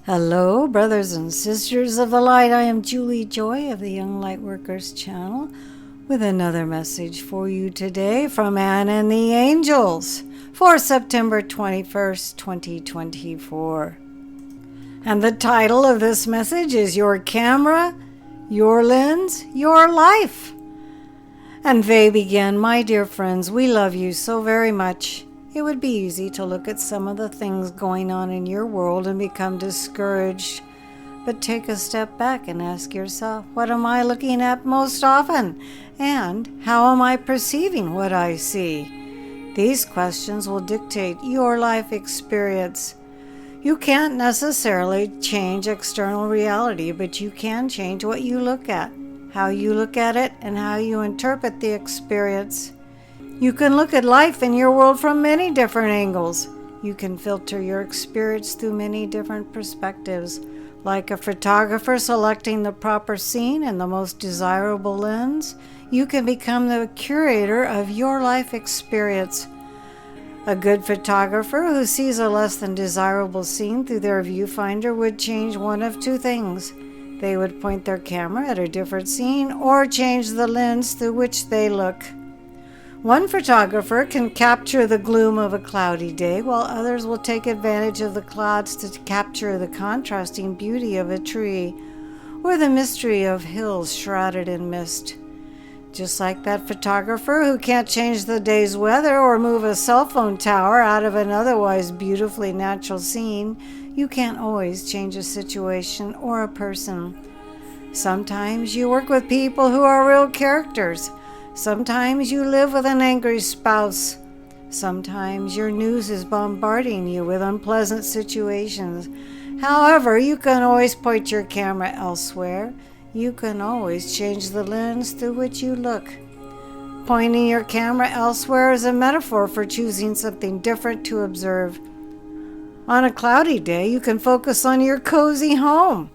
Hello, brothers and sisters of the light. I am Julie Joy of the Young Lightworkers channel with another message for you today from Anne and the Angels for September 21st, 2024. And the title of this message is Your Camera, Your Lens, Your Life. And they begin, my dear friends, we love you so very much. It would be easy to look at some of the things going on in your world and become discouraged. But take a step back and ask yourself, what am I looking at most often? And how am I perceiving what I see? These questions will dictate your life experience. You can't necessarily change external reality, but you can change what you look at, how you look at it, and how you interpret the experience. You can look at life in your world from many different angles. You can filter your experience through many different perspectives, like a photographer selecting the proper scene and the most desirable lens. You can become the curator of your life experience. A good photographer who sees a less than desirable scene through their viewfinder would change one of two things. They would point their camera at a different scene or change the lens through which they look. One photographer can capture the gloom of a cloudy day, while others will take advantage of the clouds to capture the contrasting beauty of a tree or the mystery of hills shrouded in mist. Just like that photographer who can't change the day's weather or move a cell phone tower out of an otherwise beautifully natural scene, you can't always change a situation or a person. Sometimes you work with people who are real characters. Sometimes you live with an angry spouse. Sometimes your news is bombarding you with unpleasant situations. However, you can always point your camera elsewhere. You can always change the lens through which you look. Pointing your camera elsewhere is a metaphor for choosing something different to observe. On a cloudy day, you can focus on your cozy home.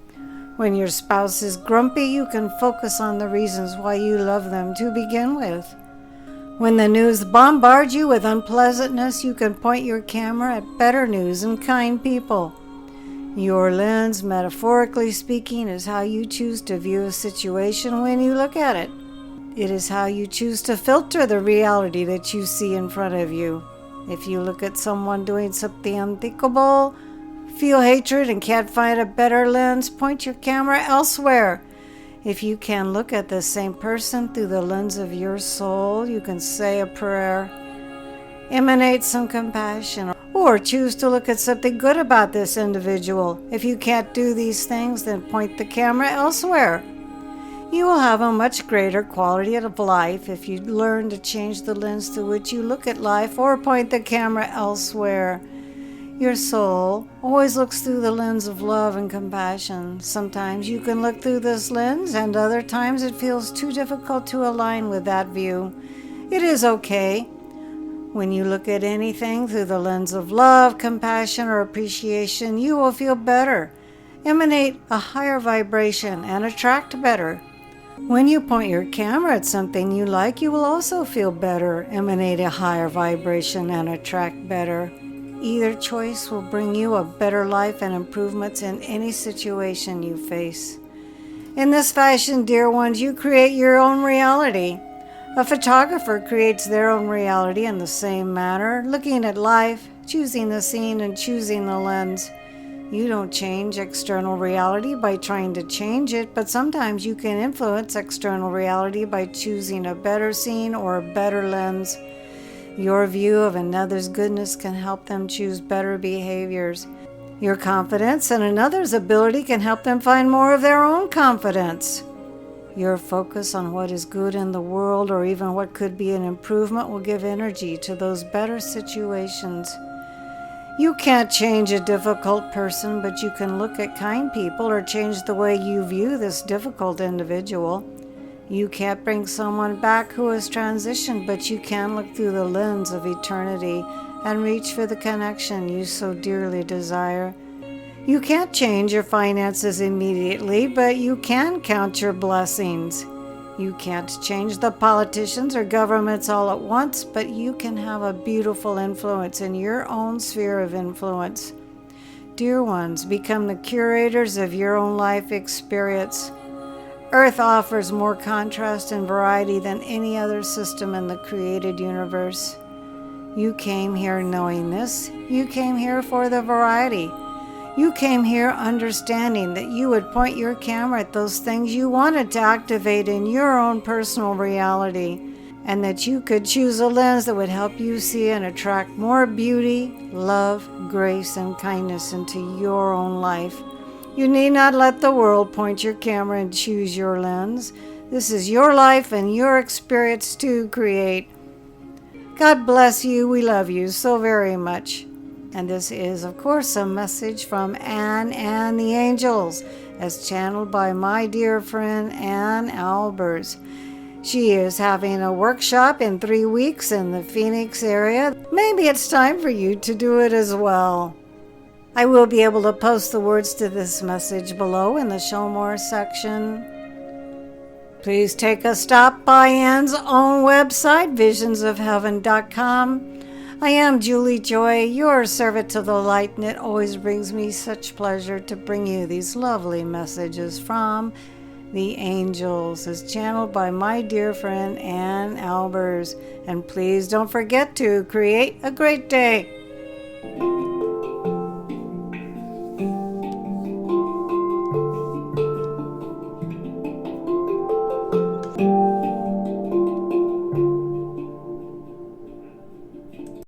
When your spouse is grumpy, you can focus on the reasons why you love them to begin with. When the news bombards you with unpleasantness, you can point your camera at better news and kind people. Your lens, metaphorically speaking, is how you choose to view a situation when you look at it. It is how you choose to filter the reality that you see in front of you. If you look at someone doing something unthinkable, feel hatred and can't find a better lens, point your camera elsewhere. If you can look at the same person through the lens of your soul, you can say a prayer, emanate some compassion, or choose to look at something good about this individual. If you can't do these things, then point the camera elsewhere. You will have a much greater quality of life if you learn to change the lens through which you look at life or point the camera elsewhere. Your soul always looks through the lens of love and compassion. Sometimes you can look through this lens, and other times it feels too difficult to align with that view. It is okay. When you look at anything through the lens of love, compassion, or appreciation, you will feel better, emanate a higher vibration, and attract better. When you point your camera at something you like, you will also feel better, emanate a higher vibration, and attract better. Either choice will bring you a better life and improvements in any situation you face. In this fashion, dear ones, you create your own reality. A photographer creates their own reality in the same manner, looking at life, choosing the scene, and choosing the lens. You don't change external reality by trying to change it, but sometimes you can influence external reality by choosing a better scene or a better lens. Your view of another's goodness can help them choose better behaviors. Your confidence in another's ability can help them find more of their own confidence. Your focus on what is good in the world, or even what could be an improvement, will give energy to those better situations. You can't change a difficult person, but you can look at kind people or change the way you view this difficult individual. You can't bring someone back who has transitioned, but you can look through the lens of eternity and reach for the connection you so dearly desire. You can't change your finances immediately, but you can count your blessings. You can't change the politicians or governments all at once, but you can have a beautiful influence in your own sphere of influence. Dear ones, become the curators of your own life experience. Earth offers more contrast and variety than any other system in the created universe. You came here knowing this. You came here for the variety. You came here understanding that you would point your camera at those things you wanted to activate in your own personal reality, and that you could choose a lens that would help you see and attract more beauty, love, grace, and kindness into your own life. You need not let the world point your camera and choose your lens. This is your life and your experience to create. God bless you. We love you so very much. And this is, of course, a message from Anne and the Angels, as channeled by my dear friend Ann Albers. She is having a workshop in 3 weeks in the Phoenix area. Maybe it's time for you to do it as well. I will be able to post the words to this message below in the Show More section. Please take a stop by Anne's own website, visionsofheaven.com. I am Julie Joy, your servant to the light, and it always brings me such pleasure to bring you these lovely messages from the angels, as channeled by my dear friend Ann Albers. And please don't forget to create a great day.